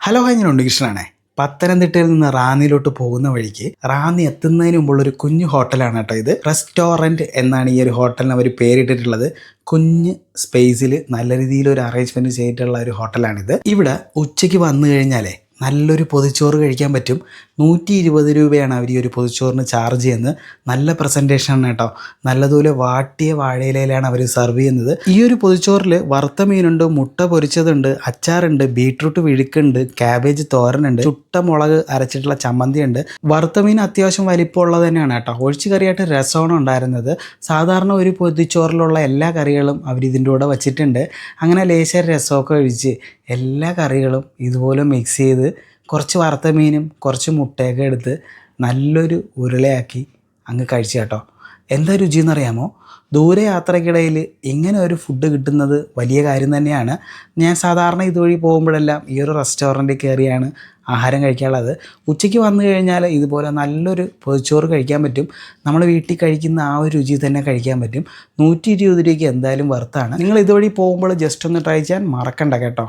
Hello hi, ഞാൻ ഉണ്ണികൃഷ്ണനാണേ. പത്തനംതിട്ടയിൽ നിന്ന് റാന്നിയിലോട്ട് പോകുന്ന വഴിക്ക് റാന്നി എത്തുന്നതിന് മുമ്പുള്ളൊരു കുഞ്ഞു ഹോട്ടലാണ് കേട്ടോ ഇത്. റെസ്റ്റോറൻറ്റ് എന്നാണ് ഈ ഒരു ഹോട്ടലിന് അവർ പേരിട്ടിട്ടുള്ളത്. കുഞ്ഞ് സ്പേസിൽ നല്ല രീതിയിലൊരു അറേഞ്ച്മെൻറ്റ് ചെയ്തിട്ടുള്ള ഒരു ഹോട്ടലാണിത്. ഇവിടെ ഉച്ചയ്ക്ക് വന്നു കഴിഞ്ഞാലേ നല്ലൊരു പൊതിച്ചോറ് കഴിക്കാൻ പറ്റും. 120 രൂപയാണ് അവർ ഈ ഒരു പൊതിച്ചോറിന് ചാർജ് ചെയ്യുന്നത്. നല്ല പ്രസൻറ്റേഷനാണ് കേട്ടോ. നല്ലതുപോലെ വാട്ടിയ വാഴയിലയിലാണ് അവർ സെർവ് ചെയ്യുന്നത്. ഈ ഒരു പൊതിച്ചോറിൽ വറുത്ത മീനുണ്ട്, മുട്ട പൊരിച്ചതുണ്ട്, അച്ചാറുണ്ട്, ബീട്രൂട്ട് വിഴുക്കുണ്ട്, ക്യാബേജ് തോരനുണ്ട്, ചുട്ട മുളക് അരച്ചിട്ടുള്ള ചമ്മന്തിയുണ്ട്. വറുത്ത മീൻ അത്യാവശ്യം വലിപ്പമുള്ളത് തന്നെയാണ് കേട്ടോ. ഒഴിച്ച് കറിയായിട്ട് രസമാണ് ഉണ്ടായിരുന്നത്. സാധാരണ ഒരു പൊതിച്ചോറിലുള്ള എല്ലാ കറികളും അവർ ഇതിൻ്റെ കൂടെ വച്ചിട്ടുണ്ട്. അങ്ങനെ ലേശം രസമൊക്കെ ഒഴിച്ച് എല്ലാ കറികളും ഇതുപോലെ മിക്സ് ചെയ്ത് കുറച്ച് വറുത്ത മീനും കുറച്ച് മുട്ടയൊക്കെ എടുത്ത് നല്ലൊരു ഉരുളയാക്കി അങ്ങ് കഴിച്ചു കേട്ടോ. എന്താ രുചിയെന്നറിയാമോ? ദൂരെ യാത്രയ്ക്കിടയിൽ ഇങ്ങനെ ഒരു ഫുഡ് കിട്ടുന്നത് വലിയ കാര്യം തന്നെയാണ്. ഞാൻ സാധാരണ ഇതുവഴി പോകുമ്പോഴെല്ലാം ഈ ഒരു റെസ്റ്റോറൻറ്റിൽ കയറിയാണ് ആഹാരം കഴിക്കാനുള്ളത്. ഉച്ചയ്ക്ക് വന്നു കഴിഞ്ഞാൽ ഇതുപോലെ നല്ലൊരു പൊതിച്ചോറ് കഴിക്കാൻ പറ്റും. നമ്മൾ വീട്ടിൽ കഴിക്കുന്ന ആ ഒരു രുചി തന്നെ കഴിക്കാൻ പറ്റും. 120 രൂപയ്ക്ക് എന്തായാലും വർത്താണ്. നിങ്ങൾ ഇതുവഴി പോകുമ്പോൾ ജസ്റ്റ് ഒന്ന് ട്രൈ ചെയ്യാൻ മറക്കണ്ട കേട്ടോ.